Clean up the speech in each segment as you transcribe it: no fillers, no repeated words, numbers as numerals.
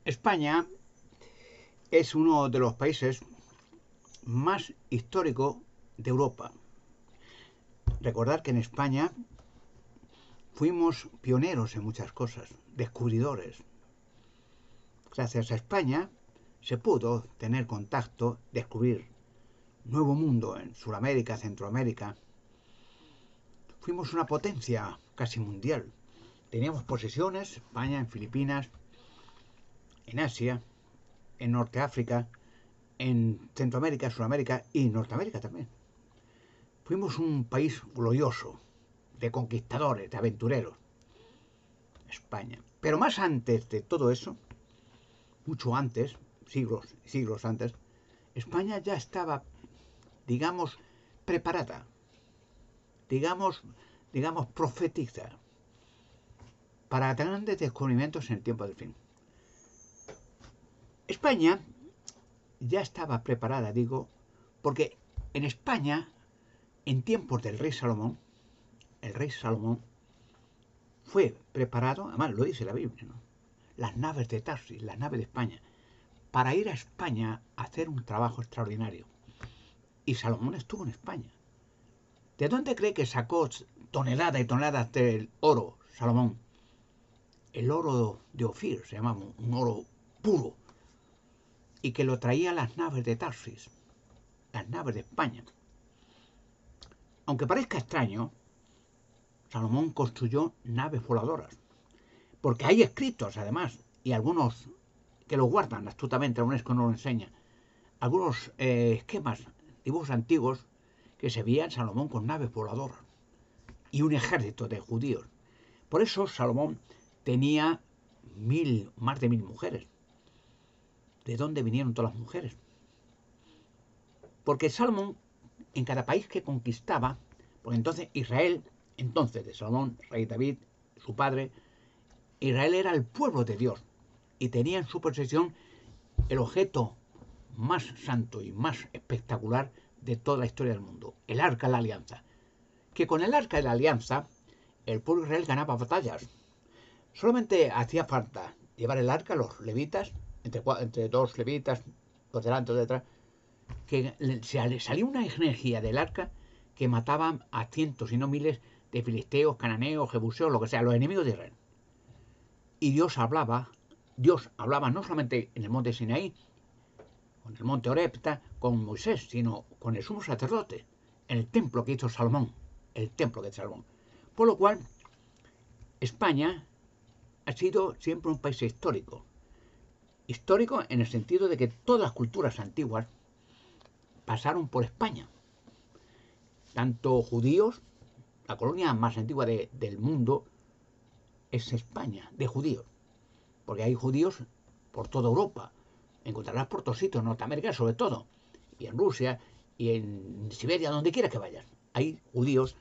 España es uno de los países más históricos de Europa. Recordar que en España fuimos pioneros en muchas cosas, descubridores. Gracias a España se pudo tener contacto, descubrir nuevo mundo en Sudamérica, Centroamérica. Fuimos una potencia casi mundial. Teníamos posesiones, España, en Filipinas, en Asia, en Norte África, en Centroamérica, Sudamérica y Norteamérica también. Fuimos un país glorioso, de conquistadores, de aventureros, España. Pero más antes de todo eso, mucho antes, siglos y siglos antes, España ya estaba, digamos, preparada, digamos, profetiza para grandes descubrimientos en el tiempo del fin. España ya estaba preparada, digo, porque en España, en tiempos del rey Salomón, el rey Salomón fue preparado, además lo dice la Biblia, ¿no? Las naves de Tarsis, las naves de España, para ir a España a hacer un trabajo extraordinario. Y Salomón estuvo en España. ¿De dónde cree que sacó toneladas y toneladas del oro Salomón? El oro de Ofir, se llamaba, un oro puro, y que lo traía a las naves de Tarsis, las naves de España. Aunque parezca extraño, Salomón construyó naves voladoras, porque hay escritos además, y algunos que lo guardan astutamente, la UNESCO no lo enseña, algunos esquemas, dibujos antiguos, que se veían Salomón con naves voladoras y un ejército de judíos. Por eso Salomón tenía más de 1000 mujeres. ¿De dónde vinieron todas las mujeres? Porque Salomón, en cada país que conquistaba, porque entonces Israel, entonces de Salomón, rey David, su padre, Israel era el pueblo de Dios y tenía en su posesión el objeto más santo y más espectacular de toda la historia del mundo, el Arca de la Alianza. Que con el Arca de la Alianza el pueblo de Israel ganaba batallas. Solamente hacía falta llevar el arca a los levitas, entre dos levitas, dos delante, dos detrás, que salía una energía del arca que mataban a cientos y no miles de filisteos, cananeos, jebuseos, lo que sea, los enemigos de Israel. Y Dios hablaba no solamente en el monte Sinaí, con el monte Oreb, con Moisés, sino con el sumo sacerdote, en el templo que hizo Salomón, el templo de Salomón. Por lo cual, España ha sido siempre un país histórico. Histórico en el sentido de que todas las culturas antiguas pasaron por España. Tanto judíos, la colonia más antigua del mundo es España, de judíos. Porque hay judíos por toda Europa. Encontrarás por todos sitios, en Norteamérica sobre todo. Y en Rusia, y en Siberia, donde quiera que vayas. Hay judíos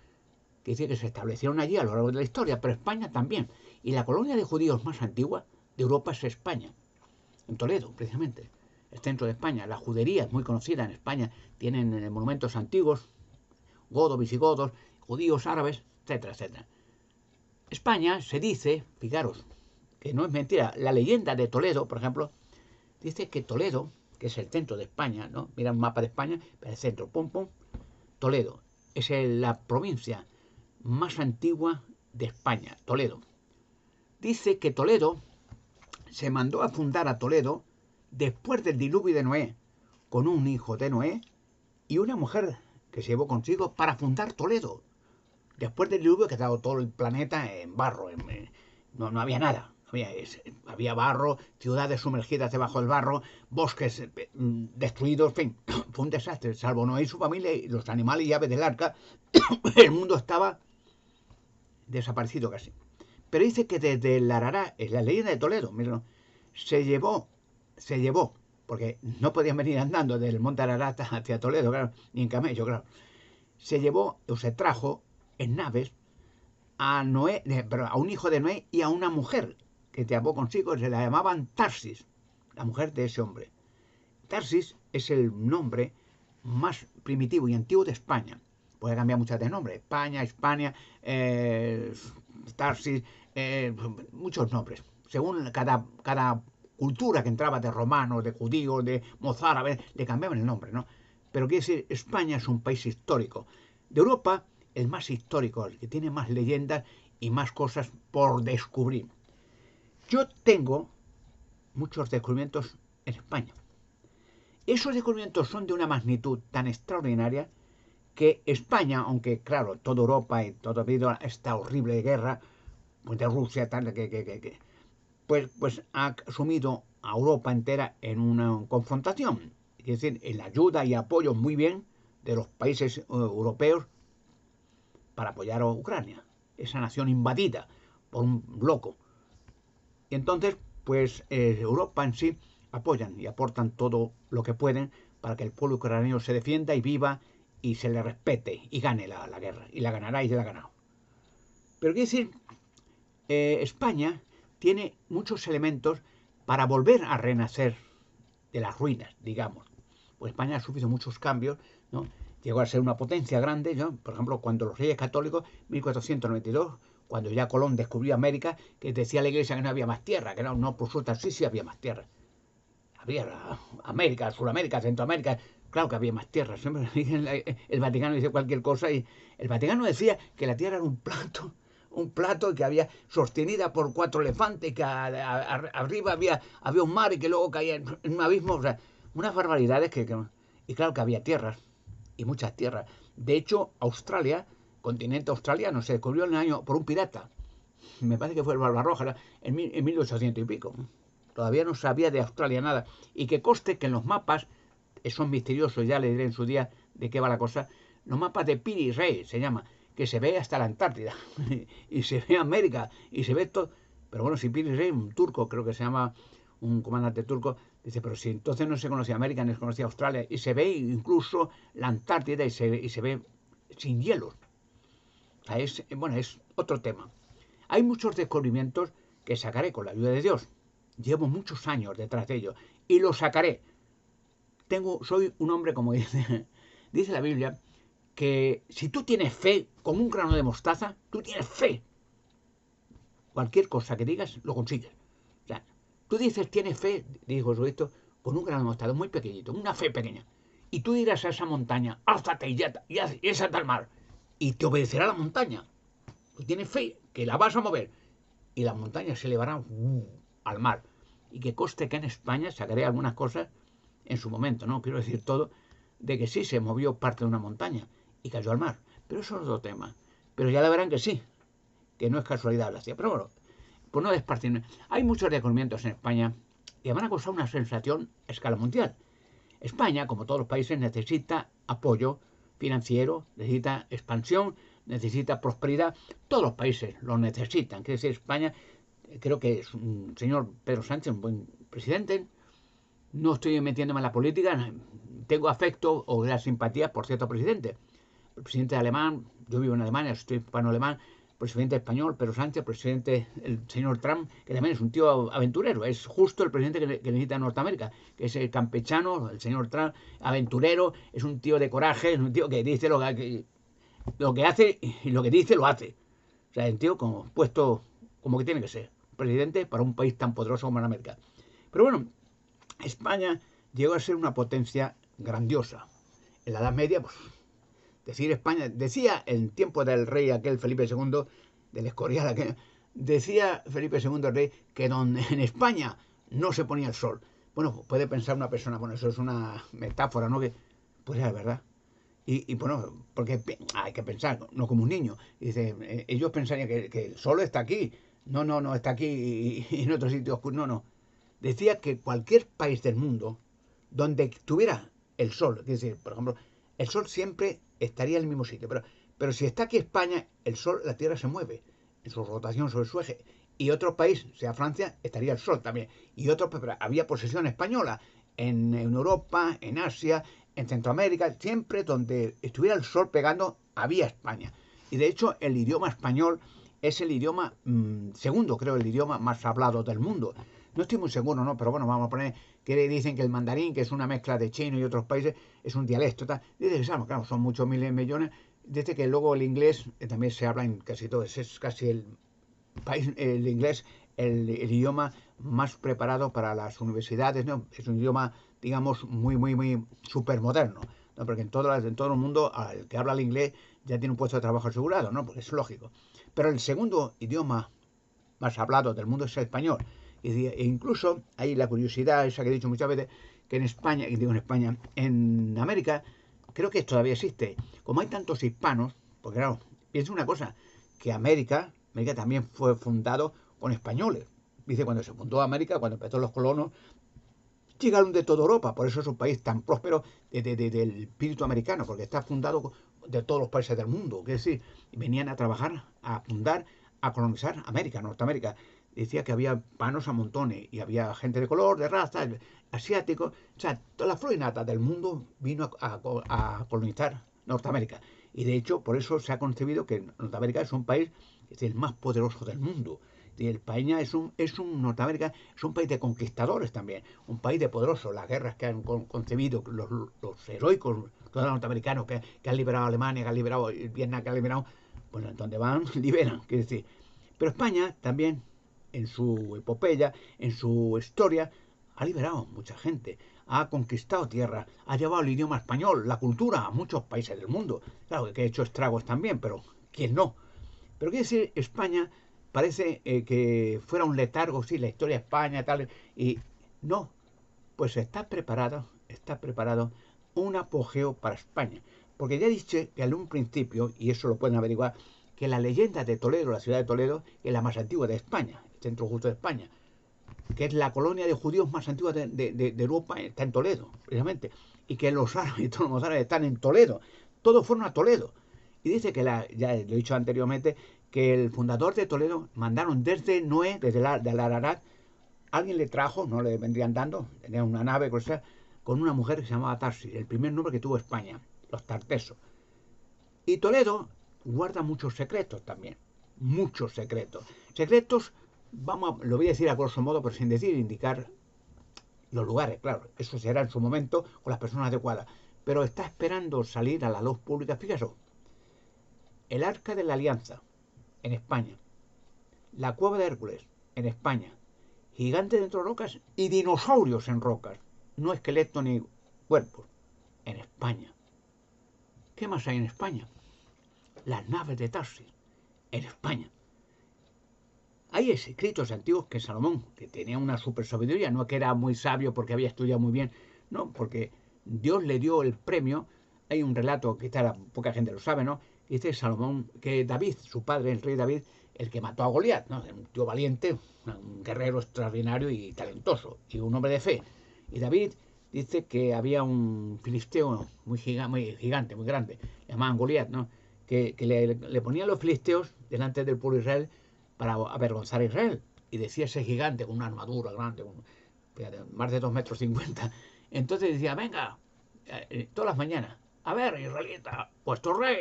que dicen que se establecieron allí a lo largo de la historia, pero España también. Y la colonia de judíos más antigua de Europa es España. En Toledo, precisamente, el centro de España. La judería es muy conocida en España. Tienen monumentos antiguos, godos, visigodos, judíos, árabes, etcétera, etcétera. España se dice, fijaros, que no es mentira, la leyenda de Toledo, por ejemplo, dice que Toledo, que es el centro de España, ¿no? Mira un mapa de España, el centro, pum, pum, Toledo, es la provincia más antigua de España, Toledo. Dice que Toledo se mandó a fundar a Toledo después del diluvio de Noé, con un hijo de Noé y una mujer que se llevó consigo para fundar Toledo. Después del diluvio que quedaba todo el planeta en barro, no había nada. Había barro, ciudades sumergidas debajo del barro, bosques destruidos, en fin, fue un desastre. Salvo Noé y su familia y los animales y aves del arca, el mundo estaba desaparecido casi. Pero dice que desde el Arará, es la leyenda de Toledo, miren, se llevó, porque no podían venir andando del monte Ararat hacia Toledo, claro, ni en camello, claro. Se llevó, o se trajo en naves a Noé, a un hijo de Noé y a una mujer que llevó consigo, se la llamaban Tarsis, la mujer de ese hombre. Tarsis es el nombre más primitivo y antiguo de España. Puede cambiar muchas de nombre, España, Hispania, Tarsis, muchos nombres. Según cada cultura que entraba de romanos, de judíos, de mozárabes, le cambiaban el nombre, ¿no? Pero quiere decir, España es un país histórico. De Europa, el más histórico, el que tiene más leyendas y más cosas por descubrir. Yo tengo muchos descubrimientos en España. Esos descubrimientos son de una magnitud tan extraordinaria que España, aunque claro, toda Europa y todo debido a esta horrible guerra pues de Rusia, tal, pues ha sumido a Europa entera en una confrontación. Es decir, en la ayuda y apoyo muy bien de los países europeos para apoyar a Ucrania, esa nación invadida por un loco. Y entonces, pues Europa en sí apoyan y aportan todo lo que pueden para que el pueblo ucraniano se defienda y viva y se le respete y gane la guerra. Y la ganará y se la ha ganado. Pero quiere decir, España tiene muchos elementos para volver a renacer de las ruinas, digamos. Pues España ha sufrido muchos cambios, ¿no? Llegó a ser una potencia grande, ¿no? Por ejemplo, cuando los reyes católicos, 1492, cuando ya Colón descubrió América, que decía la iglesia que no había más tierra, que no, por suerte sí había más tierra. Había América, Sudamérica, Centroamérica, claro que había más tierra. Siempre el Vaticano dice cualquier cosa y el Vaticano decía que la tierra era un plato que había sostenida por 4 elefantes, que arriba había un mar y que luego caía en un abismo, o sea, unas barbaridades y claro que había tierras, y muchas tierras. De hecho, Australia, continente australiano, se descubrió en el año por un pirata, me parece que fue el Barbarroja, en 1800 y pico. Todavía no sabía de Australia nada. Y que conste que en los mapas, son misteriosos, ya le diré en su día de qué va la cosa, los mapas de Piri Reis se llama, que se ve hasta la Antártida, y se ve América, y se ve todo. Pero bueno, si Piri Reis, un turco, creo que se llama, un comandante turco, dice, pero si entonces no se conocía América, ni se conocía Australia, y se ve incluso la Antártida, y se ve sin hielos. O sea, es otro tema. Hay muchos descubrimientos que sacaré con la ayuda de Dios. Llevo muchos años detrás de ellos y los sacaré. Soy un hombre, como dice la Biblia, que si tú tienes fe, como un grano de mostaza, tú tienes fe. Cualquier cosa que digas, lo consigues. O sea, tú dices, tienes fe, dijo Jesucristo, con un grano de mostaza, muy pequeñito, una fe pequeña. Y tú dirás a esa montaña, álzate y échate al mar. Y te obedecerá la montaña. Tú tienes fe que la vas a mover. Y las montañas se elevarán al mar. Y que conste que en España sacaré algunas cosas en su momento, no quiero decir todo, de que sí se movió parte de una montaña y cayó al mar. Pero eso es otro tema. Pero ya la verán que sí, que no es casualidad la ciencia. Pero bueno, pues no despartirme. Hay muchos descubrimientos en España que van a causar una sensación a escala mundial. España, como todos los países, necesita apoyo financiero, necesita expansión, necesita prosperidad. Todos los países lo necesitan. Quiere decir, España, creo que es un señor Pedro Sánchez, un buen presidente. No estoy metiéndome en la política, tengo afecto o gran simpatía por cierto presidente. El presidente alemán, yo vivo en Alemania, soy hispano-alemán, presidente español, Pedro Sánchez, presidente, el señor Trump, que también es un tío aventurero, es justo el presidente que necesita Norteamérica, que es el campechano, el señor Trump, aventurero, es un tío de coraje, es un tío que dice lo que hace y lo que dice lo hace. O sea, un tío como puesto como que tiene que ser, presidente para un país tan poderoso como en América. Pero bueno, España llegó a ser una potencia grandiosa. En la Edad Media, pues, decir España, decía en tiempo del rey aquel Felipe II, del Escorial aquel, decía Felipe II el rey que en España no se ponía el sol. Bueno, puede pensar una persona, bueno, eso es una metáfora, ¿no? Que, pues es verdad. Y bueno, porque hay que pensar, no como un niño. Dice, ellos pensarían que el sol está aquí. No, está aquí y en otro sitio oscuro. No. Decía que cualquier país del mundo donde tuviera el sol, es decir, por ejemplo, el sol siempre estaría en el mismo sitio, pero si está aquí España, el sol, la Tierra se mueve en su rotación sobre su eje. Y otro país, sea Francia, estaría el sol también. Y había posesión española en Europa, en Asia, en Centroamérica, siempre donde estuviera el sol pegando, había España. Y de hecho, el idioma español es el idioma segundo, creo, el idioma más hablado del mundo. No estoy muy seguro, ¿no? Pero bueno, vamos a poner que dicen que el mandarín, que es una mezcla de chino y otros países, es un dialecto. Dice que, claro, son muchos miles de millones. Dice que luego el inglés también se habla en casi todo. Es casi el inglés el idioma más preparado para las universidades, ¿no? Es un idioma, digamos, muy supermoderno, ¿no? Porque en todo el mundo, el que habla el inglés ya tiene un puesto de trabajo asegurado, ¿no? Porque es lógico. Pero el segundo idioma más hablado del mundo es el español. E incluso hay la curiosidad esa que he dicho muchas veces, que en España, y digo en España, en América, creo que todavía existe. Como hay tantos hispanos, porque claro, piensa una cosa, que América también fue fundado con españoles. Dice, cuando se fundó América, cuando empezaron los colonos, llegaron de toda Europa, por eso es un país tan próspero del espíritu americano, porque está fundado de todos los países del mundo, que es decir, venían a trabajar, a fundar, a colonizar América, Norteamérica. Decía que había panos a montones, y había gente de color, de raza, asiáticos, o sea, toda la flora innata del mundo vino a colonizar Norteamérica. Y de hecho, por eso se ha concebido que Norteamérica es un país, es el más poderoso del mundo. Y el país Norteamérica es un país de conquistadores también, un país de poderosos. Las guerras que han concebido los heroicos norteamericanos que han liberado a Alemania, que han liberado Vietnam, que han liberado, bueno, donde van, liberan, quiero decir. Pero España también, en su epopeya, en su historia, ha liberado mucha gente, ha conquistado tierra, ha llevado el idioma español, la cultura a muchos países del mundo. Claro que ha hecho estragos también, pero ¿quién no? Pero quiere decir, España parece que fuera un letargo, sí, la historia de España, tal, y no, pues está preparado un apogeo para España. Porque ya he dicho que en un principio, y eso lo pueden averiguar, que la leyenda de Toledo, la ciudad de Toledo, es la más antigua de España, el centro justo de España, que es la colonia de judíos más antigua de Europa, está en Toledo, precisamente, y que los árabes y todos los árabes están en Toledo, todos fueron a Toledo. Y dice que, ya lo he dicho anteriormente, que el fundador de Toledo mandaron desde Noé, desde el Ararat, alguien le trajo, no le vendrían dando, tenía una nave con una mujer que se llamaba Tarsis, el primer nombre que tuvo España, los tartesos. Y Toledo guarda muchos secretos también, muchos secretos. Secretos, lo voy a decir a grosso modo, pero sin decir, indicar los lugares, claro, eso será en su momento con las personas adecuadas. Pero está esperando salir a la luz pública, fíjate, el Arca de la Alianza, en España, la Cueva de Hércules, en España, gigantes dentro de rocas y dinosaurios en rocas, no esqueletos ni cuerpos, en España. ¿Qué más hay en España? Las naves de Tarsis, en España. Hay escritos antiguos que Salomón, que tenía una super sabiduría, no que era muy sabio porque había estudiado muy bien, no, porque Dios le dio el premio. Hay un relato que poca gente lo sabe, ¿no? Dice Salomón que David, su padre, el rey David, el que mató a Goliat, ¿no? Un tío valiente, un guerrero extraordinario y talentoso, y un hombre de fe. Y David dice que había un filisteo muy gigante, muy grande, llamaban Goliat, ¿no? Que le ponían los filisteos delante del pueblo de Israel para avergonzar a Israel. Y decía ese gigante con una armadura grande, más de 2,50 m. Entonces decía, venga, todas las mañanas, a ver, israelita, vuestro rey,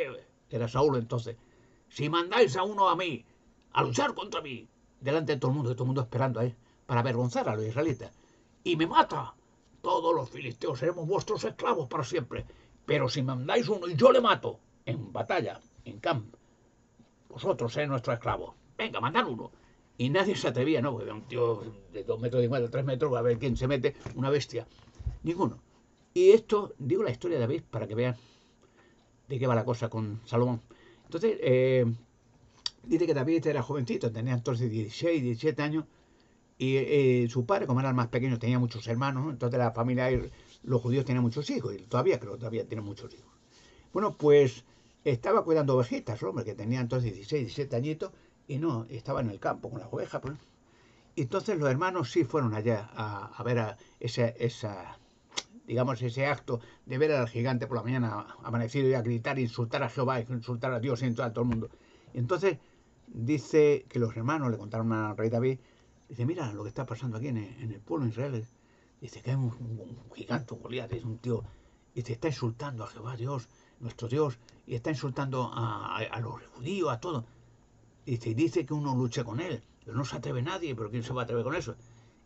era Saúl entonces, si mandáis a uno a mí, a luchar contra mí, delante de todo el mundo esperando a él, para avergonzar a los israelitas, y me mata, todos los filisteos seremos vuestros esclavos para siempre. Pero si mandáis uno y yo le mato, en batalla, en camp, vosotros seréis nuestros esclavos. Venga, mandad uno. Y nadie se atrevía, ¿no? Porque era un tío de 2,50 m, 3 metros, a ver quién se mete, una bestia. Ninguno. Y esto, digo la historia de David para que vean de qué va la cosa con Salomón. Entonces, dice que David era jovencito, tenía entonces 16, 17 años, y su padre, como era el más pequeño, tenía muchos hermanos, ¿no? Entonces la familia, los judíos tenían muchos hijos, y todavía tienen muchos hijos. Bueno, pues estaba cuidando ovejitas, hombre, que tenía entonces 16, 17 añitos, y no, estaba en el campo con las ovejas, pues. Y entonces los hermanos sí fueron allá a ver digamos, ese acto de ver al gigante por la mañana amanecido y a gritar, insultar a Jehová, insultar a Dios y insultar a todo el mundo. Y entonces dice que los hermanos le contaron al rey David, dice, mira lo que está pasando aquí en el pueblo de Israel. Dice que hay un gigante, un Goliat, es un tío, dice, está insultando a Jehová, Dios, nuestro Dios, y está insultando a los judíos, a todos. Dice que uno luche con él, pero no se atreve nadie, pero ¿quién se va a atrever con eso?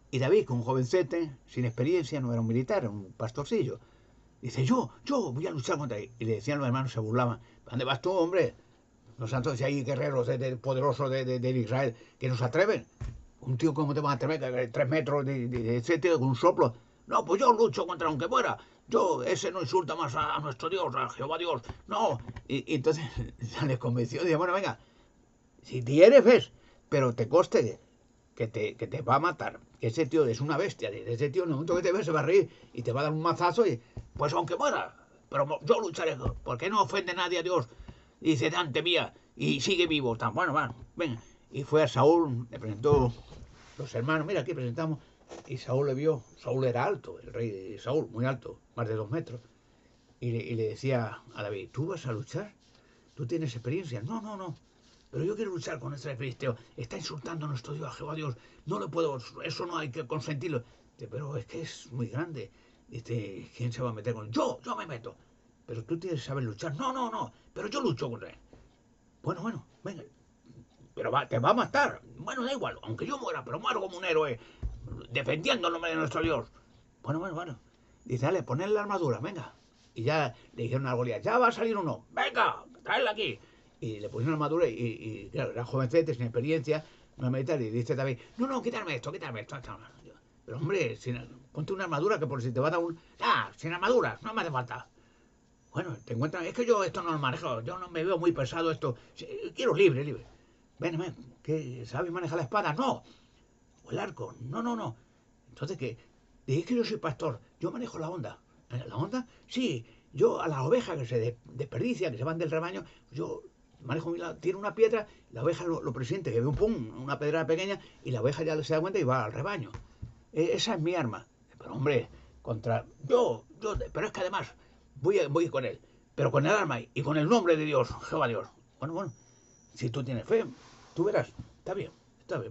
Y David, con un jovencete, sin experiencia, no era un militar, era un pastorcillo, dice, yo voy a luchar contra él. Y le decían los hermanos, se burlaban, ¿dónde vas tú, hombre? Los santos, si hay guerreros poderosos de Israel que no se atreven. Un tío como te va a 3 metros de ese tío con un soplo. No, pues yo lucho contra aunque muera. Yo, ese no insulta más a nuestro Dios, a Jehová Dios. No. Y entonces ya le convenció. Dice, bueno, venga, si tienes, ves, pero te coste que te va a matar. Que ese tío es una bestia. Ese tío en el momento que te ve se va a reír y te va a dar un mazazo y pues aunque muera, pero yo lucharé. Porque no ofende nadie a Dios. Y dice, Dante mía, y sigue vivo. Tan bueno, bueno, venga. Y fue a Saúl, le presentó los hermanos, mira aquí presentamos. Y Saúl le vio, Saúl era alto, el rey de Saúl, muy alto, más de 2 metros. Y le decía a David, ¿tú vas a luchar? ¿Tú tienes experiencia? No, no, no. Pero yo quiero luchar con este filisteo. Está insultando a nuestro Dios, a Jehová Dios. No le puedo, eso no hay que consentirlo. Dice, pero es que es muy grande. Dice, ¿quién se va a meter con él? Yo me meto. Pero tú tienes que saber luchar. No, no, no. Pero yo lucho con él. Bueno, bueno, venga. Pero te va a matar. Bueno, da igual, aunque yo muera, pero muero como un héroe, defendiendo el nombre de nuestro Dios. Bueno, bueno, bueno. Dice, dale, poned la armadura, venga. Y ya le dijeron a Goliat, ya va a salir uno, venga, traedla aquí. Y le pusieron la armadura y claro, era jovencete, sin experiencia, no militar. Y dice David, no, no, quítame esto, quítame esto. Pero hombre, ponte una armadura que por si te va a dar un... Ah, sin armadura, no me hace falta. Bueno, te encuentran, es que yo esto no lo manejo, yo no me veo muy pesado esto. Quiero libre, libre. Ven, ven, ¿qué? ¿Sabes manejar la espada? No. O el arco. No, no, no. Entonces, ¿qué? Dije que yo soy pastor. Yo manejo la onda. ¿La onda? Sí. Yo a las ovejas que se desperdician, que se van del rebaño, yo manejo mi lado. Tiene una piedra, la oveja lo presiente, que ve un pum, una pedra pequeña, y la oveja ya se da cuenta y va al rebaño. Esa es mi arma. Pero hombre, contra... pero es que además voy con él. Pero con el arma y con el nombre de Dios, Jehová Dios. Bueno, bueno. Si tú tienes fe, tú verás. Está bien,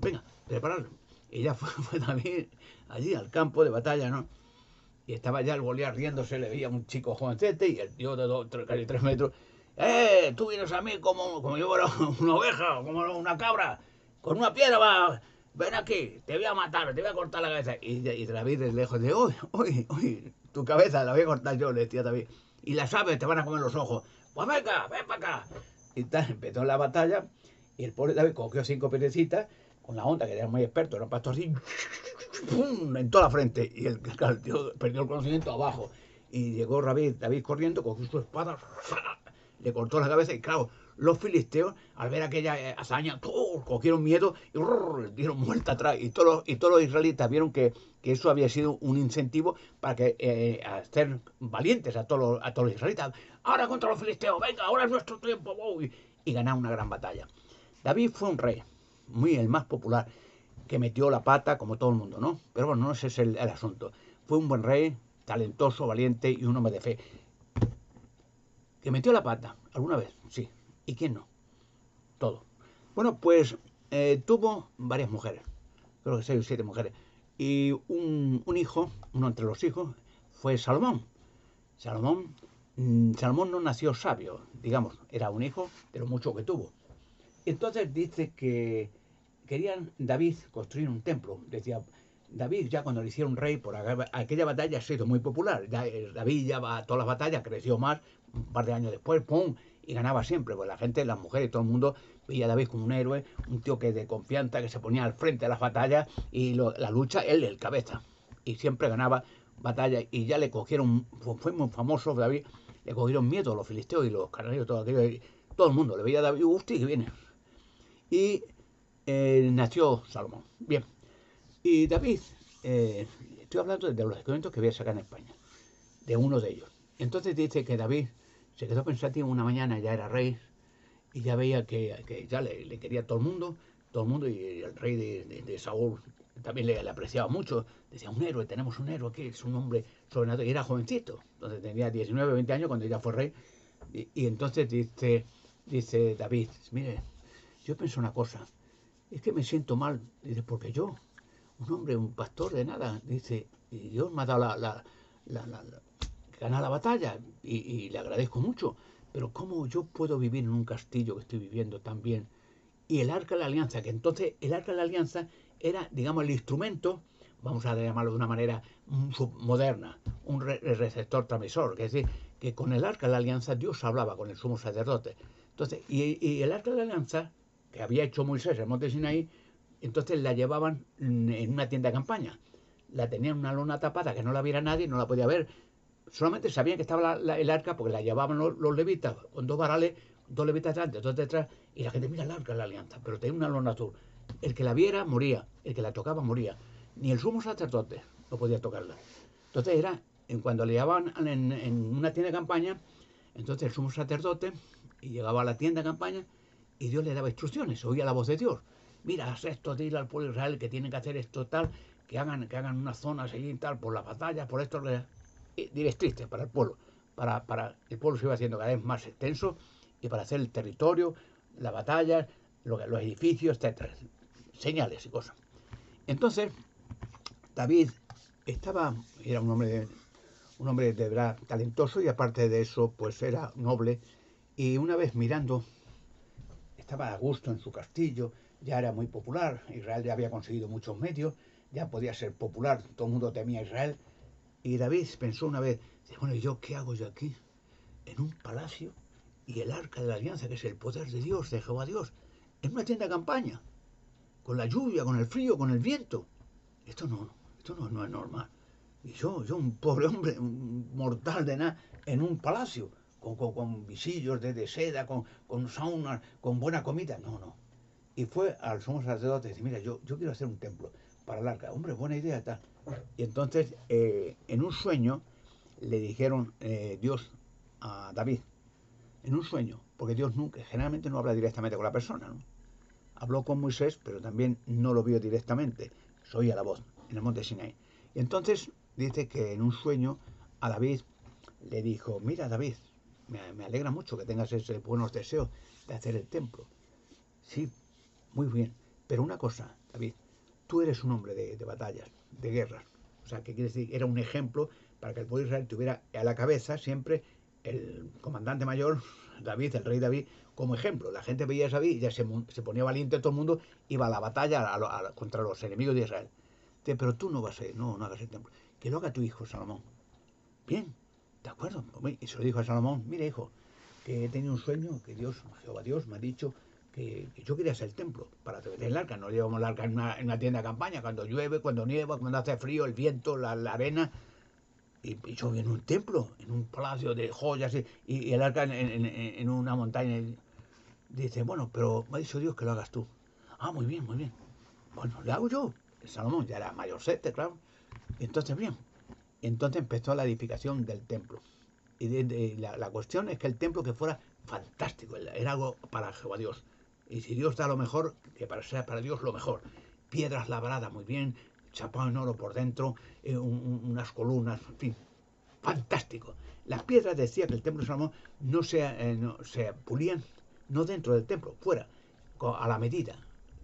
venga, prepararlo. Y ya fue también allí al campo de batalla, ¿no? Y estaba ya el Goliat riéndose, le veía un chico jovencete y el tío de casi 3 metros. Tú vienes a mí como yo era una oveja, como una cabra, con una piedra va. Ven aquí, te voy a matar, te voy a cortar la cabeza. Y David desde lejos de, uy, tu cabeza la voy a cortar yo, le decía David. Y las aves te van a comer los ojos. Pues venga, ven para acá. Y tal, empezó la batalla y el pobre David cogió 5 piedrecitas con la onda, que era muy experto, era un pastor así, ¡pum!, en toda la frente. Y el tío perdió el conocimiento abajo. Y llegó David corriendo, cogió su espada, le cortó la cabeza y claro, los filisteos, al ver aquella hazaña, cogieron miedo y dieron muerta atrás. Y todos los israelitas vieron que eso había sido un incentivo para que hacer valientes a todos los israelitas. Ahora contra los filisteos, venga, ahora es nuestro tiempo. Y ganar una gran batalla. David fue un rey, el más popular, que metió la pata como todo el mundo, ¿no? Pero bueno, no ese es el asunto. Fue un buen rey, talentoso, valiente y un hombre de fe. ¿Que metió la pata alguna vez? Sí. ¿Y quién no? Todo. Bueno, pues tuvo varias mujeres, creo que 6 o 7 mujeres. Y un hijo, uno entre los hijos, fue Salomón. Salomón no nació sabio, digamos, era un hijo de lo mucho que tuvo. Entonces dice que querían David construir un templo. Decía, David ya cuando le hicieron rey por aquella batalla se hizo muy popular. David ya va a todas las batallas, creció más, un par de años después, ¡pum!, y ganaba siempre. Pues la gente, las mujeres, todo el mundo veía a David como un héroe, un tío que de confianza, que se ponía al frente de las batallas y la lucha, él el cabeza. Y siempre ganaba batallas y ya le cogieron, fue muy famoso David, le cogieron miedo a los filisteos y los canarios, todo aquello. Todo el mundo le veía a David, hostia, que viene. Y nació Salomón. Bien. Y David, estoy hablando de los documentos que voy a sacar en España, de uno de ellos. Entonces dice que David se quedó pensativo una mañana, ya era rey, y ya veía que ya le quería a todo el mundo, y el rey de Saúl también le apreciaba mucho. Decía, un héroe, tenemos un héroe aquí, es un hombre sobrenatural. Y era jovencito, entonces tenía 19, 20 años cuando ya fue rey. Y entonces dice David, mire, yo pienso una cosa, es que me siento mal, dice, porque yo, un hombre, un pastor de nada, dice, y Dios me ha dado ganar la batalla y le agradezco mucho, pero ¿cómo yo puedo vivir en un castillo que estoy viviendo tan bien? Y el arca de la alianza, que entonces el arca de la alianza era, digamos, el instrumento, vamos a llamarlo de una manera moderna, un receptor transmisor, que es decir, que con el arca de la alianza Dios hablaba con el sumo sacerdote. Entonces, y el arca de la alianza que había hecho Moisés en el monte Sinaí, Entonces la llevaban en una tienda de campaña. La tenían en una lona tapada que no la viera nadie, no la podía ver. Solamente sabían que estaba el arca porque la llevaban los levitas con dos varales, dos levitas delante, dos detrás, y la gente mira el arca, la alianza, pero tenía una lona azul. El que la viera moría, el que la tocaba moría. Ni el sumo sacerdote no podía tocarla. Entonces era, cuando le llevaban en una tienda de campaña, entonces el sumo sacerdote y llegaba a la tienda de campaña y Dios le daba instrucciones, oía la voz de Dios. Mira, haz esto, dile al pueblo de Israel que tienen que hacer esto tal, que hagan unas zonas allí tal, por las batallas, por esto, directrices para el pueblo. Para el pueblo se iba haciendo cada vez más extenso y para hacer el territorio, las batallas, los edificios, etcétera. Señales y cosas. Entonces, David era un hombre de verdad talentoso y aparte de eso, pues era noble. Y una vez mirando, estaba a gusto en su castillo, ya era muy popular, Israel ya había conseguido muchos medios, ya podía ser popular, todo el mundo temía a Israel. Y David pensó una vez, bueno, ¿y yo qué hago yo aquí? En un palacio y el arca de la alianza, que es el poder de Dios, de Jehová Dios, en una tienda de campaña, con la lluvia, con el frío, con el viento. Esto no es normal. Y yo un pobre hombre, un mortal de nada, en un palacio, con visillos de seda, con saunas, con buena comida. No, no. Y fue al sumo sacerdote y dice, mira, yo quiero hacer un templo para el arca. Hombre, buena idea, tal. Y entonces, en un sueño, le dijeron Dios a David, en un sueño, porque Dios nunca, generalmente no habla directamente con la persona, ¿no? Habló con Moisés, pero también no lo vio directamente, se oía la voz en el monte Sinai. Y entonces dice que en un sueño a David le dijo, mira David, me alegra mucho que tengas esos buenos deseos de hacer el templo. Sí, muy bien, pero una cosa, David, tú eres un hombre de batallas, de guerras. O sea, que quiere decir, era un ejemplo para que el pueblo de Israel tuviera a la cabeza siempre el comandante mayor, David, el rey David, como ejemplo. La gente veía a David y ya se ponía valiente todo el mundo, iba a la batalla contra los enemigos de Israel. Dice, pero tú no vas a ir, no hagas el templo. Que lo haga tu hijo, Salomón. Bien, de acuerdo. Y se lo dijo a Salomón, mira hijo, que he tenido un sueño, que Dios, Jehová Dios, me ha dicho que yo quería hacer el templo para tener el arca. No llevamos el arca en una tienda de campaña, cuando llueve, cuando nieva, cuando hace frío, el viento, la arena. Y yo en un templo, en un palacio de joyas y el arca en una montaña. Dice, bueno, pero me ha dicho Dios que lo hagas tú. Ah, muy bien, muy bien. Bueno, le hago yo. Salomón ya era mayorcete, claro. Entonces, bien. Entonces empezó la edificación del templo. Y la cuestión es que el templo que fuera fantástico, era algo para Jehová Dios. Y si Dios da lo mejor, que sea para Dios lo mejor. Piedras labradas muy bien, chapado en oro por dentro, unas columnas, en fin, fantástico. Las piedras decía que el templo de Salomón no se pulían, no dentro del templo, fuera, a la medida.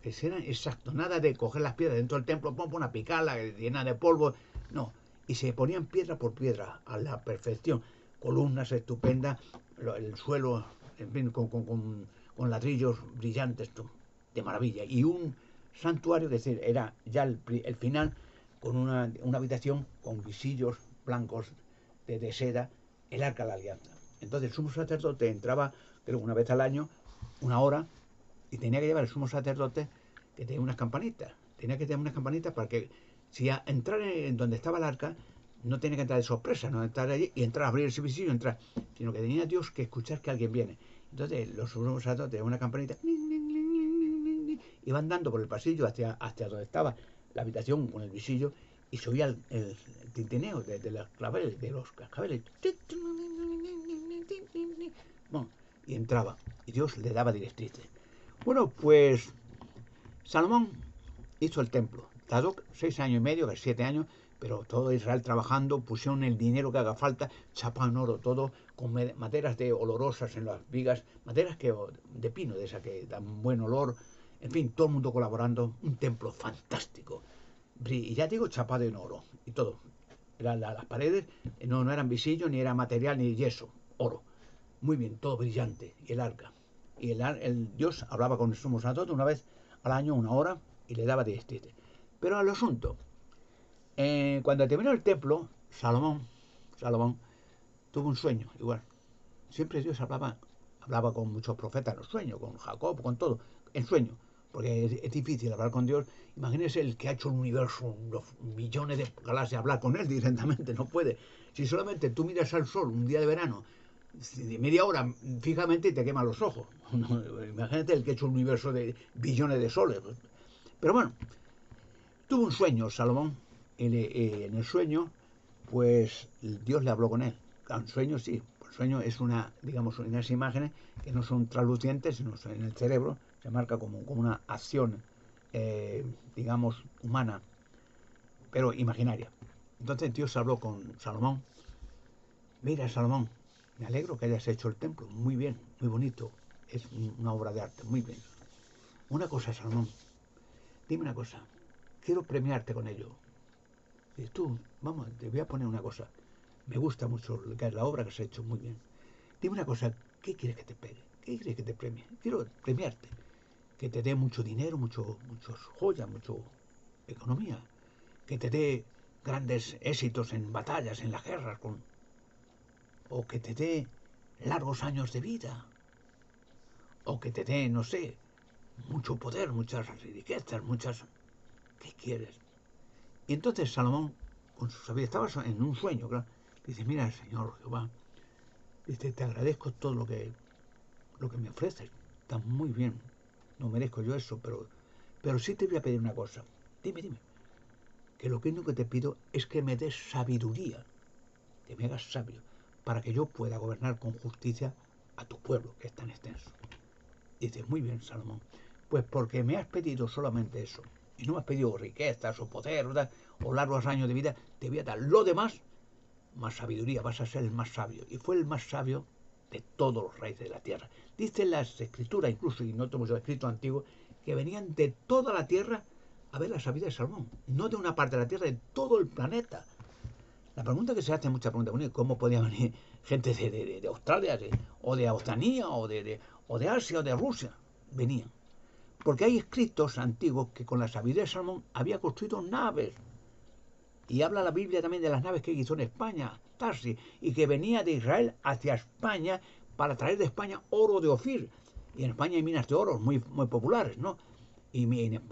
Que eran exacto, nada de coger las piedras dentro del templo, pon a picarla, llena de polvo, no. Y se ponían piedra por piedra a la perfección. Columnas estupendas, el suelo, en fin, con ladrillos brillantes, de maravilla. Y un santuario, es decir, era ya el final, con una habitación con visillos blancos de seda, el arca de la alianza. Entonces el sumo sacerdote entraba, creo, una vez al año, una hora, y tenía que llevar el sumo sacerdote que tenía unas campanitas. Tenía que tener unas campanitas para que, si entrar en donde estaba el arca, no tenía que entrar de sorpresa, no entrar allí y entrar a abrir ese visillo, entrar, sino que tenía Dios que escuchar que alguien viene. Entonces los sumos sacerdotes tenían una campanita, y van dando por el pasillo hacia donde estaba la habitación con el visillo y se oía el tintineo de los claveles, de los cascabeles. Bueno, y entraba, y Dios le daba directrices. Bueno, pues Salomón hizo el templo. Tardó 6 años y medio, 7 años, pero todo Israel trabajando, pusieron el dinero que haga falta, chapado en oro todo, con maderas de olorosas en las vigas, maderas de pino, de esa que dan buen olor, en fin, todo el mundo colaborando, un templo fantástico. Y ya digo, chapado en oro y todo. Las paredes no eran visillo, ni era material, ni yeso, oro. Muy bien, todo brillante. Y el arca. Y el Dios hablaba con el sumo sacerdote una vez al año, una hora, y le daba directrices. Pero al asunto, cuando terminó el templo, Salomón tuvo un sueño, igual. Siempre Dios hablaba con muchos profetas en los sueños, con Jacob, con todo, en sueño. porque es difícil hablar con Dios. Imagínese el que ha hecho el universo, los millones de galaxias, hablar con él directamente, no puede. Si solamente tú miras al sol un día de verano, de media hora fijamente y te queman los ojos. Imagínate el que ha hecho un universo de billones de soles. Pero bueno, tuvo un sueño Salomón. En el sueño, pues Dios le habló con él. Un sueño sí, el sueño es una, digamos, unas imágenes que no son translucientes, sino son en el cerebro, se marca como una acción, digamos, humana, pero imaginaria. Entonces Dios habló con Salomón. Mira, Salomón, me alegro que hayas hecho el templo, muy bien, muy bonito, es una obra de arte, muy bien. Una cosa, Salomón, dime una cosa, quiero premiarte con ello. Y tú, vamos, te voy a poner una cosa. Me gusta mucho la obra que has hecho, muy bien. Dime una cosa, ¿qué quieres que te pegue? ¿Qué quieres que te premie? Quiero premiarte. Que te dé mucho dinero, muchos joyas, mucho economía. Que te dé grandes éxitos en batallas, en las guerras, o que te dé largos años de vida. O que te dé, no sé, mucho poder, muchas riquezas, muchas... ¿Qué quieres? Y entonces Salomón, con su sabiduría, estaba en un sueño, claro. Dice, mira, Señor Jehová, dice, te agradezco todo lo que me ofreces. Está muy bien. No merezco yo eso, pero sí te voy a pedir una cosa. Dime. Que lo único que te pido es que me des sabiduría, que me hagas sabio, para que yo pueda gobernar con justicia a tu pueblo, que es tan extenso. Dice, muy bien, Salomón. Pues porque me has pedido solamente eso, y no me has pedido riquezas o poder o largos años de vida, te voy a dar lo demás, más sabiduría, vas a ser el más sabio. Y fue el más sabio de todos los reyes de la tierra. Dicen las escrituras, incluso, y no tenemos escrito antiguo, que venían de toda la tierra a ver la sabiduría de Salomón. No de una parte de la tierra, de todo el planeta. La pregunta que se hace, muchas preguntas, bueno, ¿cómo podía venir gente de Australia, o de Oceanía, o de Asia, o de Rusia? Venían. Porque hay escritos antiguos que con la sabiduría de Salomón había construido naves. Y habla la Biblia también de las naves que hizo en España, Tarsi, y que venía de Israel hacia España para traer de España oro de Ofir. Y en España hay minas de oro muy populares, ¿no? Y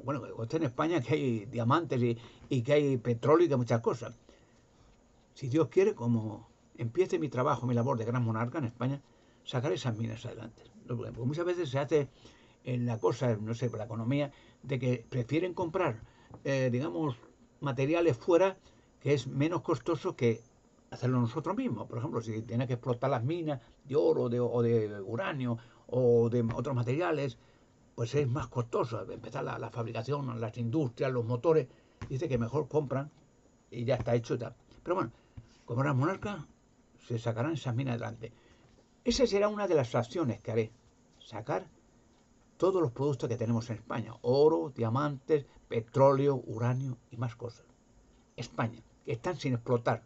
bueno, en España que hay diamantes y que hay petróleo y que hay muchas cosas. Si Dios quiere, como empiece mi trabajo, mi labor de gran monarca en España, sacaré esas minas adelante. Porque muchas veces se hace en la cosa, no sé, por la economía, de que prefieren comprar, digamos, materiales fuera que es menos costoso que hacerlo nosotros mismos. Por ejemplo, si tienes que explotar las minas de oro o de uranio o de otros materiales, pues es más costoso empezar la fabricación, las industrias, los motores. Dice que mejor compran y ya está hecho y tal. Pero bueno, como era monarca, se sacarán esas minas adelante. Esa será una de las acciones que haré. Sacar todos los productos que tenemos en España. Oro, diamantes, petróleo, uranio y más cosas. España, que están sin explotar.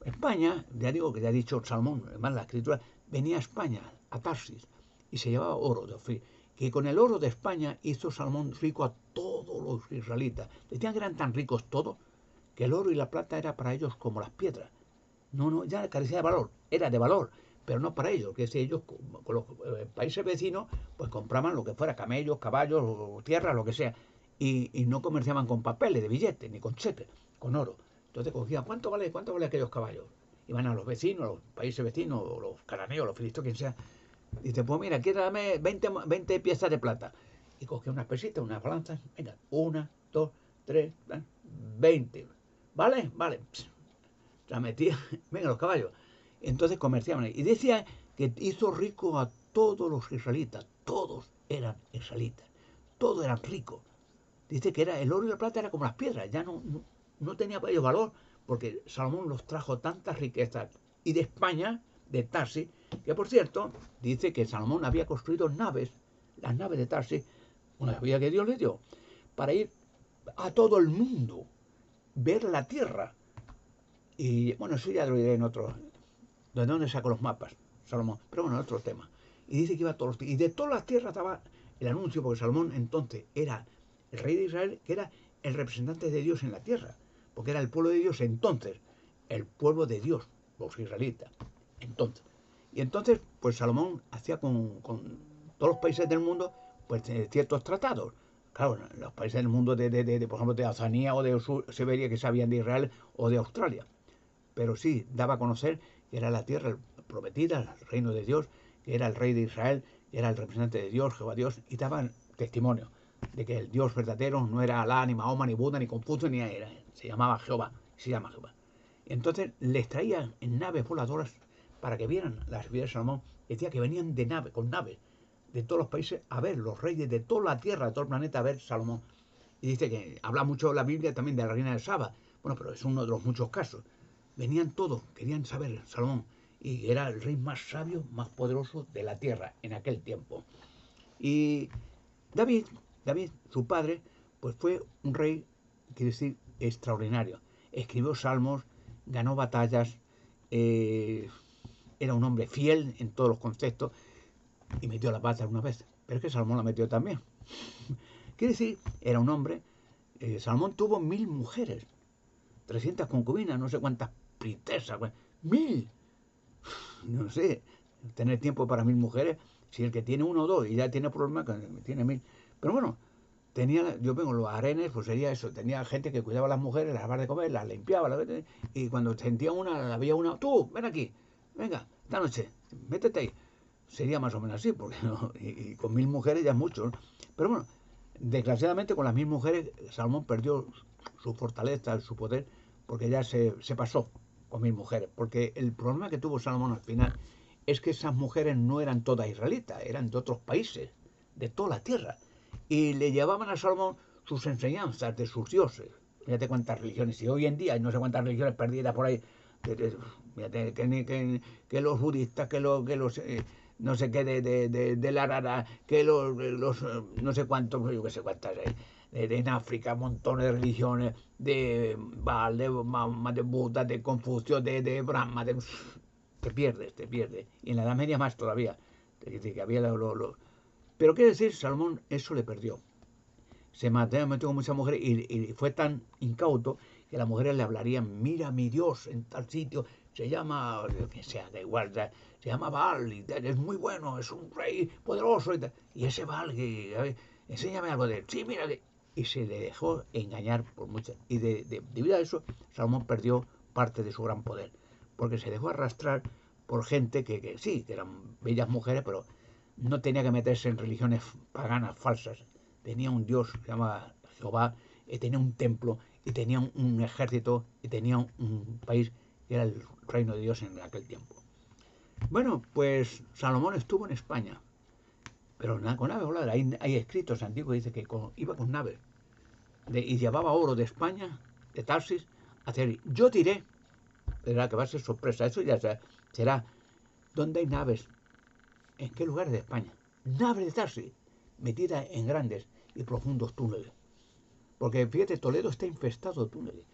España, ya digo que ya ha dicho Salomón, además la escritura, venía a España, a Tarsis, y se llevaba oro de Ofir. Que con el oro de España hizo Salomón rico a todos los israelitas. Decían que eran tan ricos todos que el oro y la plata era para ellos como las piedras. No, ya carecía de valor, era de valor, pero no para ellos, que si ellos con los países vecinos, pues compraban lo que fuera, camellos, caballos, o tierras, lo que sea, y no comerciaban con papeles de billetes, ni con cheques, con oro. Entonces cogían, ¿cuánto vale aquellos caballos? Iban a los vecinos, a los países vecinos, o los cananeos, los filisteos, quien sea, y dice, pues mira, aquí dame 20 piezas de plata. Y cogía unas pesitas, unas balanzas, venga, una, dos, tres, 20. ¿Vale? Vale. Pss, la metía, venga, los caballos. Entonces comerciaban. Y decía que hizo rico a todos los israelitas. Todos eran israelitas. Todos eran ricos. Dice que era el oro y la plata era como las piedras. Ya no tenía para ellos valor. Porque Salomón los trajo tantas riquezas. Y de España, de Tarsis, que por cierto, dice que Salomón había construido naves, las naves de Tarsis, una vida que Dios le dio, para ir a todo el mundo, ver la tierra. Y bueno, eso ya lo diré en otro. ¿De dónde sacó los mapas? Salomón. Pero bueno, otro tema. Y dice que iba a todos los. Y de todas las tierras estaba el anuncio, porque Salomón entonces era el rey de Israel, que era el representante de Dios en la tierra. Porque era el pueblo de Dios entonces. El pueblo de Dios, los israelitas. Entonces. Y entonces, pues Salomón hacía con todos los países del mundo, pues ciertos tratados. Claro, los países del mundo por ejemplo, de Oceanía o de Siberia que sabían de Israel o de Australia. Pero sí, daba a conocer que era la tierra prometida, el reino de Dios, que era el rey de Israel, que era el representante de Dios, Jehová Dios, y daban testimonio de que el Dios verdadero no era Alá, ni Mahoma, ni Buda, ni Confucio, ni era, se llamaba Jehová, se llama Jehová. Entonces les traían en naves voladoras para que vieran las vidas de Salomón. Decía que venían de nave, con naves de todos los países a ver los reyes de toda la tierra, de todo el planeta, a ver Salomón. Y dice que habla mucho la Biblia también de la reina de Saba. Bueno, pero es uno de los muchos casos. Venían todos, querían saber Salomón. Y era el rey más sabio, más poderoso de la tierra en aquel tiempo. Y David, su padre, pues fue un rey, quiere decir, extraordinario. Escribió salmos, ganó batallas, era un hombre fiel en todos los conceptos y metió la pata una vez. Pero es que Salomón la metió también. Quiere decir, era un hombre. Salomón tuvo 1000 mujeres, 300 concubinas, no sé cuántas princesas, 1000. No sé, tener tiempo para 1000 mujeres, si el que tiene uno o dos y ya tiene problemas, tiene 1000. Pero bueno, yo vengo los arenes, pues sería eso, tenía gente que cuidaba a las mujeres, las daba de comer, las limpiaba, y cuando sentía una, había una, tú, ven aquí, venga, esta noche, métete ahí. Sería más o menos así, porque no, y con 1000 mujeres ya es mucho, ¿no? Pero bueno, desgraciadamente con las 1000 mujeres Salomón perdió su fortaleza, su poder, porque ya se pasó con 1000 mujeres. Porque el problema que tuvo Salomón al final es que esas mujeres no eran todas israelitas, eran de otros países, de toda la tierra. Y le llevaban a Salomón sus enseñanzas de sus dioses. Fíjate cuántas religiones, y hoy en día hay no sé cuántas religiones perdidas por ahí. Fíjate que los budistas, que los no sé qué de la rara, que los no sé cuántos, yo que sé cuántas hay. En África, montones de religiones, de Baal, de Mahoma, de Buda, de Confucio, de Brahma, te pierdes. Y en la Edad Media más todavía. Que había Pero quiere decir, Salomón eso le perdió. Se metió con muchas mujeres y fue tan incauto que las mujeres le hablarían, mira mi Dios en tal sitio, se llama, que sea, da igual, se llama Baal, y es muy bueno, es un rey poderoso, y ese Baal, enséñame algo de él, sí, mira, y se le dejó engañar por muchas, y debido a eso, Salomón perdió parte de su gran poder, porque se dejó arrastrar por gente que sí, que eran bellas mujeres, pero no tenía que meterse en religiones paganas falsas. Tenía un Dios que se llama Jehová, y tenía un templo, y tenía un ejército, y tenía un país que era el reino de Dios en aquel tiempo. Bueno, pues Salomón estuvo en España, pero con naves voladoras. Hay escritos antiguos que dicen que iba con naves y llevaba oro de España, de Tarsis, a hacer. Yo diré, verá que va a ser sorpresa, eso ya será, ¿dónde hay naves? ¿En qué lugares de España? Naves de Tarsis, metidas en grandes y profundos túneles. Porque fíjate, Toledo está infestado de túneles.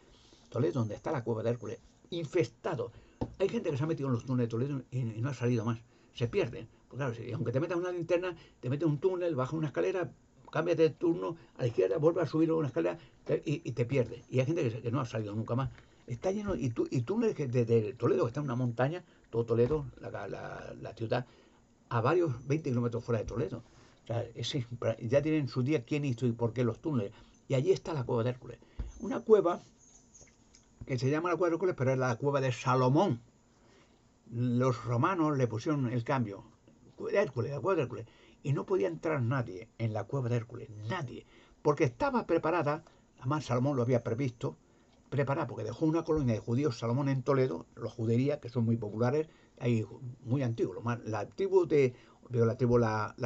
Toledo, donde está la cueva de Hércules, infestado. Hay gente que se ha metido en los túneles de Toledo y no ha salido más. Se pierden. Pues claro, aunque te metas una linterna, te metes un túnel, bajas una escalera, cambias de turno a la izquierda, vuelves a subir una escalera y te pierdes. Y hay gente que no ha salido nunca más. Está lleno, y túneles que desde Toledo, que está en una montaña, todo Toledo, la ciudad, a varios 20 kilómetros fuera de Toledo. O sea, ya tienen su día quién hizo y por qué los túneles. Y allí está la cueva de Hércules. Una cueva que se llama la cueva de Hércules, pero es la cueva de Salomón. Los romanos le pusieron el cambio. Hércules, la cueva de Hércules. Y no podía entrar nadie en la cueva de Hércules. Nadie. Porque estaba preparada, además Salomón lo había previsto, preparada, porque dejó una colonia de judíos Salomón en Toledo, los juderías, que son muy populares, hay muy antiguos. La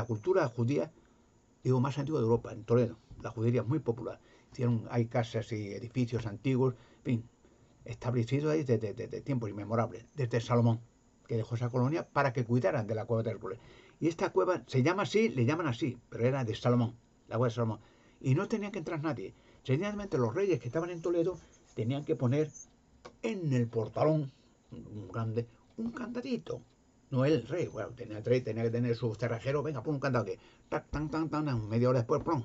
cultura judía, digo, más antigua de Europa, en Toledo. La judería es muy popular. Hay casas y edificios antiguos, en fin, establecidos ahí desde tiempos inmemorables, desde Salomón, que dejó esa colonia para que cuidaran de la cueva de Hércules. Y esta cueva se llama así, le llaman así, pero era de Salomón, la cueva de Salomón. Y no tenía que entrar nadie. Sencillamente los reyes que estaban en Toledo tenían que poner en el portalón grande un candadito. No el rey, bueno, el rey tenía que tener su cerrajero, venga, pon un candado que, media hora después, ¡pum!,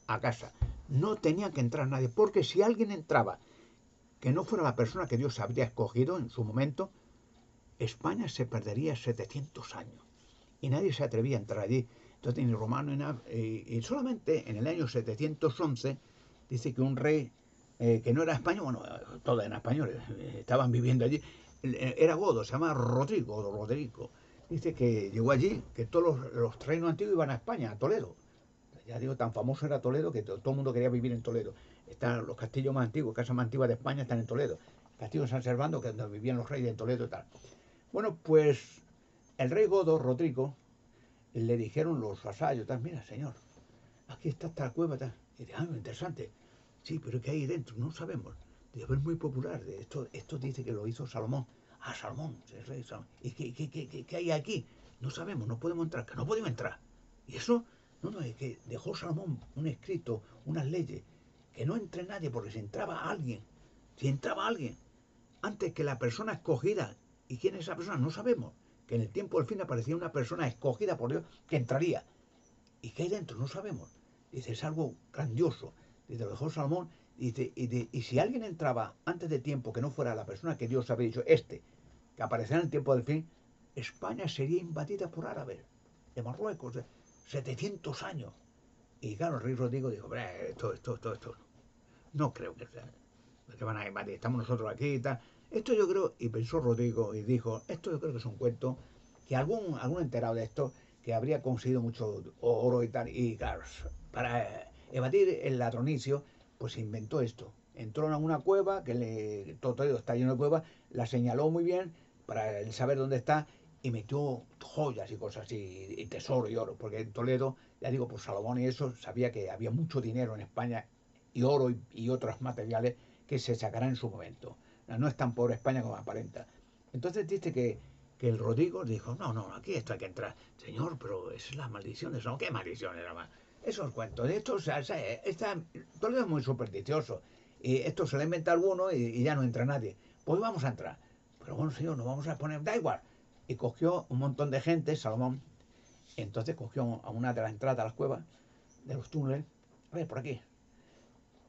a casa. No tenía que entrar nadie, porque si alguien entraba que no fuera la persona que Dios habría escogido en su momento, España se perdería 700 años. Y nadie se atrevía a entrar allí. entonces ni romano ni nada. Y solamente en el año 711 dice que un rey que no era español, bueno, todos eran españoles, estaban viviendo allí, era godo, se llama Rodrigo. Dice que llegó allí, que todos los reinos antiguos iban a España, a Toledo. Ya digo, tan famoso era Toledo que todo el mundo quería vivir en Toledo. Están los castillos más antiguos, casas más antiguas de España están en Toledo. El castillo de San Servando, que es donde vivían los reyes de Toledo y tal. Bueno, pues el rey godo, Rodrigo, le dijeron los vasallos, mira, señor, aquí está esta cueva, tal. Y dice, interesante. Sí, pero ¿qué hay dentro? No sabemos. Dice, es muy popular. Esto dice que lo hizo Salomón. Ah, Salomón, el rey Salomón. ¿Y qué hay aquí? No sabemos, no podemos entrar, que no podemos entrar. Y eso, no, es que dejó Salomón un escrito, unas leyes, que no entre nadie, porque si entraba alguien, antes que la persona escogida, ¿y quién es esa persona? No sabemos. Que en el tiempo del fin aparecía una persona escogida por Dios que entraría. ¿Y qué hay dentro? No sabemos. Dice, es algo grandioso. Dice, lo dejó Salomón. Y si alguien entraba antes de tiempo que no fuera la persona que Dios había dicho, que aparecerá en el tiempo del fin, España sería invadida por árabes de Marruecos, de 700 años. Y claro, el rey Rodrigo dijo, esto, no creo que sea, que van a invadir, estamos nosotros aquí y tal. Esto yo creo, y pensó Rodrigo y dijo, esto yo creo que es un cuento, que algún enterado de esto, que habría conseguido mucho oro y tal, y claro, para evadir el latronicio, pues inventó esto. Entró en una cueva, todo está lleno de cuevas, la señaló muy bien para él saber dónde está, y metió joyas y cosas así, y tesoro y oro, porque en Toledo, ya digo, por Salomón y eso, sabía que había mucho dinero en España, y oro y otros materiales que se sacarán en su momento. No es tan pobre España como aparenta. Entonces dice que el Rodrigo dijo, no, aquí esto hay que entrar. Señor, pero es la maldición de eso. ¿Qué maldición era más? Esos cuentos, de esto, Toledo es muy supersticioso. Y esto se lo inventa alguno y ya no entra nadie. Pues vamos a entrar. Pero bueno, señor, nos vamos a poner, da igual. Y cogió un montón de gente, Salomón. Entonces cogió a una de las entradas a las cuevas, de los túneles, a ver, por aquí.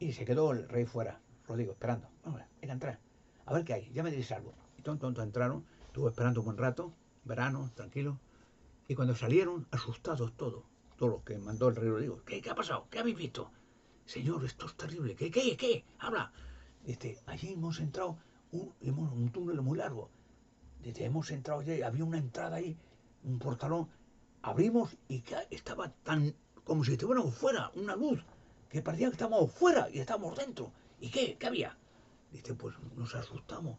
Y se quedó el rey fuera, Rodrigo, esperando. Vamos, venga, entrar. A ver qué hay, ya me diréis algo. Y tonto entraron, estuvo esperando un buen rato, verano, tranquilo. Y cuando salieron, asustados todos los que mandó el rey Rodrigo. ¿Qué ha pasado? ¿Qué habéis visto? Señor, esto es terrible. ¿Qué? Habla. Dice, allí hemos entrado, un túnel muy largo. Dice, hemos entrado allí, había una entrada ahí, un portalón. Abrimos y estaba tan como si estuviéramos fuera, una luz, que parecía que estábamos fuera y estábamos dentro. ¿Y qué había? Dice, pues nos asustamos,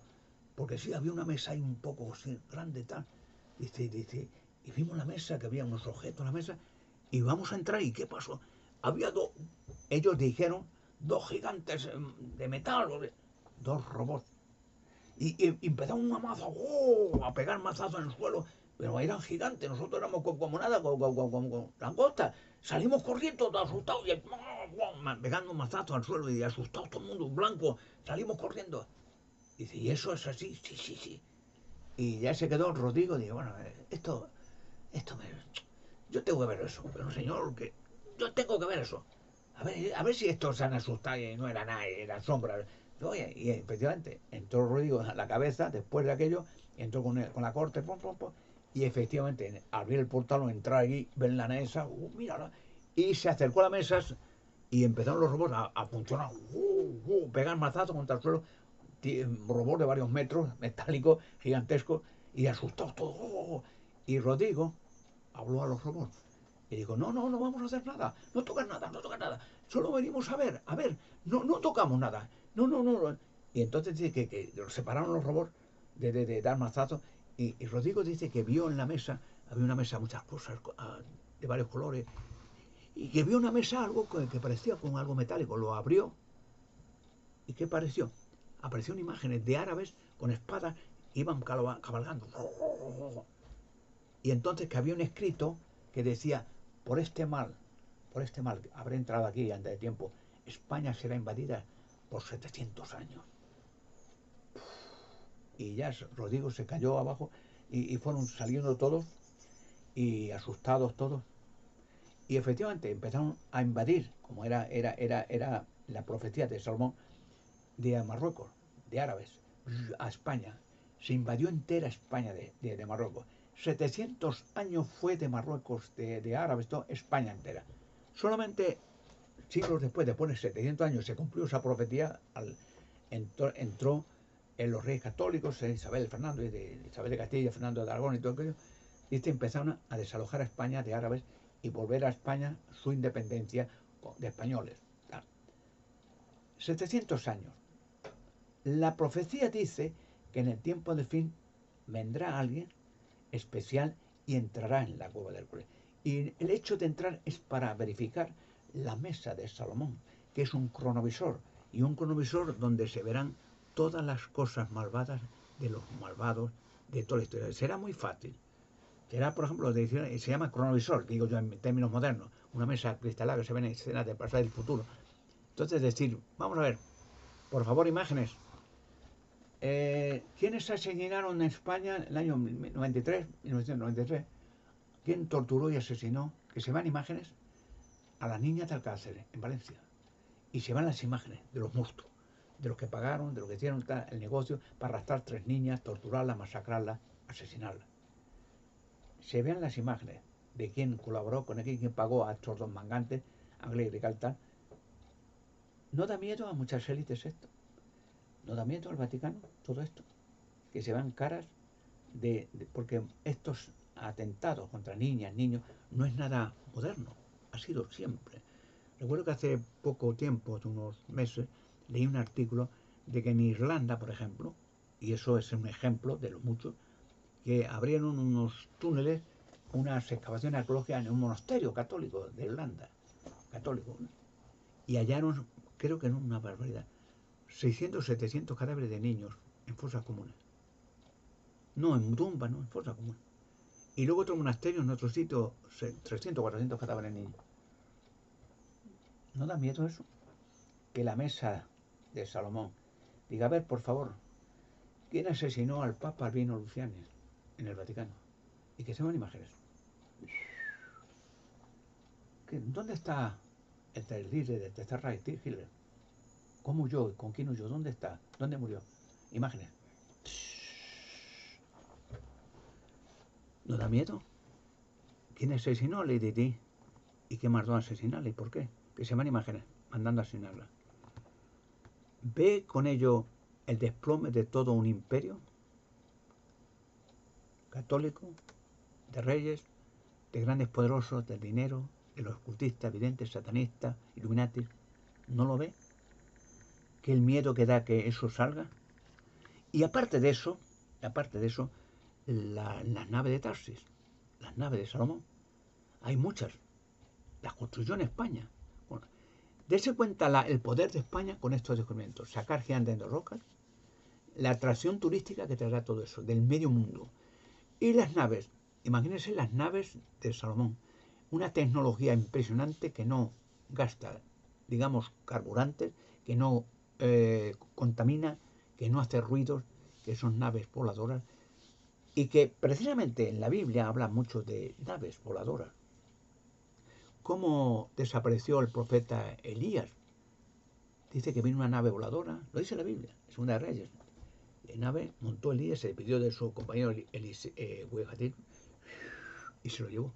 porque sí, había una mesa ahí un poco así, grande, tal. Dice, y vimos la mesa, que había unos objetos en la mesa, y vamos a entrar, ¿y qué pasó? Había ellos dijeron, dos gigantes de metal, dos robots, y empezaron una maza, a pegar mazazos en el suelo, pero eran gigantes, nosotros éramos como nada, con langostas. Salimos corriendo, asustados, y pegando mazazos al suelo, y asustados todo el mundo, blanco, salimos corriendo. Y dice, ¿y eso es así? Sí. Y ya se quedó Rodrigo, y dice, bueno, esto yo tengo que ver eso, pero señor, que yo tengo que ver eso. A ver si estos se han asustado y no era nada, eran sombras. Oye, y efectivamente, entró Rodrigo a la cabeza después de aquello, entró con la corte, y efectivamente, abrir el portal, entrar allí, ver la mesa, mírala, y se acercó a la mesa y empezaron los robots a funcionar, pegar mazazos contra el suelo, robots de varios metros, metálicos, gigantescos, y asustados todos. Y Rodrigo habló a los robots y dijo, no vamos a hacer nada, no tocan nada, solo venimos a ver, no tocamos nada, no. Y entonces dice que separaron los robots de dar mazazos, y Rodrigo dice que vio en la mesa, había una mesa, muchas cosas de varios colores, y que vio una mesa algo que parecía con algo metálico, lo abrió, ¿y qué pareció? Aparecieron imágenes de árabes con espadas, iban cabalgando. Y entonces que había un escrito que decía, por este mal, habré entrado aquí antes de tiempo, España será invadida por 700 años. Y ya Rodrigo se cayó abajo y fueron saliendo todos y asustados todos. Y efectivamente empezaron a invadir, como era la profecía de Salomón, de Marruecos, de árabes, a España. Se invadió entera España de Marruecos. 700 años fue de Marruecos, de árabes, todo, España entera. Solamente siglos después de 700 años, se cumplió esa profecía, entró en los reyes católicos, Isabel de Fernando, de Isabel de Castilla, Fernando de Aragón y todo aquello, y empezaron a desalojar a España de árabes y volver a España su independencia de españoles. Claro. 700 años. La profecía dice que en el tiempo del fin vendrá alguien especial y entrará en la cueva del Hércules. Y el hecho de entrar es para verificar la mesa de Salomón, que es un cronovisor, y un cronovisor donde se verán todas las cosas malvadas de los malvados de toda la historia. Será muy fácil. Será, por ejemplo, se llama cronovisor, digo yo en términos modernos, una mesa cristalada que se ven en escenas del pasado y del futuro. Entonces decir, vamos a ver, por favor, imágenes. ¿Quiénes asesinaron en España en el año 1993? ¿Quién torturó y asesinó? Que se van imágenes a las niñas de Alcácer, en Valencia. Y se van las imágenes de los mustos, de los que pagaron, de los que hicieron el negocio para arrastrar 3 niñas, torturarlas, masacrarlas, asesinarlas. Se vean las imágenes de quién colaboró con aquel, quién pagó a estos 2 mangantes, Anglés y Caltán. ¿No da miedo a muchas élites esto? ¿No da miedo al Vaticano todo esto? Que se vean caras porque estos atentados contra niñas, niños, no es nada moderno, ha sido siempre. Recuerdo que hace poco tiempo, hace unos meses, leí un artículo de que en Irlanda, por ejemplo, y eso es un ejemplo de los muchos, que abrieron unos túneles, unas excavaciones arqueológicas en un monasterio católico de Irlanda, católico, ¿no? Y hallaron, creo que no una barbaridad, 600, 700 cadáveres de niños en fosas comunes. No en tumbas, no, en fosas comunes. Y luego otro monasterio en otro sitio, 300, 400 cadáveres de niños. ¿No da miedo eso? Que la mesa de Salomón diga, a ver, por favor, ¿quién asesinó al Papa Albino Luciani en el Vaticano? Y que se vean imágenes. ¿Dónde está el líder del Tercer Reich, Hitler? ¿Cómo huyó? ¿Con quién huyó? ¿Dónde está? ¿Dónde murió? Imágenes. ¿No da miedo? ¿Quién asesinó a Lady Di? ¿Y qué mandó a asesinarla? ¿Y por qué? Que se van imágenes, mandando a asesinarla. ¿Ve con ello el desplome de todo un imperio? Católico, de reyes, de grandes poderosos, del dinero, de los ocultistas, videntes, satanistas, illuminatis. ¿No lo ve? ¿Que el miedo que da que eso salga? Y aparte de eso, las naves de Tarsis, las naves de Salomón, hay muchas. Las construyó en España. Bueno, dése cuenta el poder de España con estos descubrimientos. Sacar gigantes de rocas, la atracción turística que traerá todo eso, del medio mundo. Y las naves, imagínense las naves de Salomón. Una tecnología impresionante que no gasta, digamos, carburantes, que no contamina, que no hace ruidos, que son naves voladoras. Y que precisamente en la Biblia habla mucho de naves voladoras. ¿Cómo desapareció el profeta Elías? Dice que vino una nave voladora, lo dice la Biblia, es una de Reyes. La nave montó Elías, se despidió de su compañero Huejatín y se lo llevó.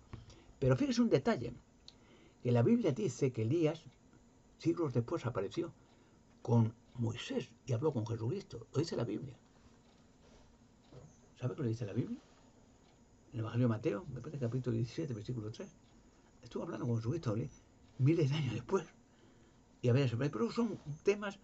Pero fíjese un detalle, que la Biblia dice que Elías, siglos después, apareció con Moisés y habló con Jesucristo. Lo dice la Biblia. ¿Sabe qué lo dice la Biblia? En el Evangelio de Mateo, me parece capítulo 17, versículo 3. Estuvo hablando con Jesucristo miles de años después. Y a ver, pero son temas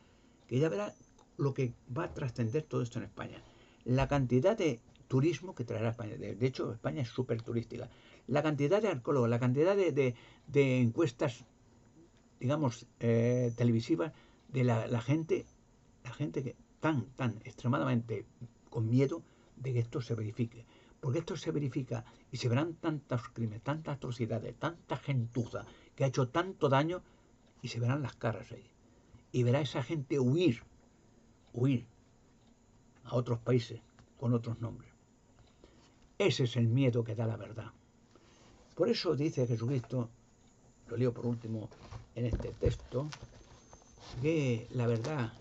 que ya verá lo que va a trascender todo esto en España. La cantidad de turismo que traerá España. De hecho, España es súper turística. La cantidad de arqueólogos, la cantidad de encuestas, digamos, televisivas de la gente que tan extremadamente con miedo de que esto se verifique. Porque esto se verifica y se verán tantos crímenes, tantas atrocidades, tanta gentuza que ha hecho tanto daño y se verán las caras ahí. Y verá esa gente huir a otros países con otros nombres. Ese es el miedo que da la verdad. Por eso dice Jesucristo, lo leo por último en este texto, que la verdad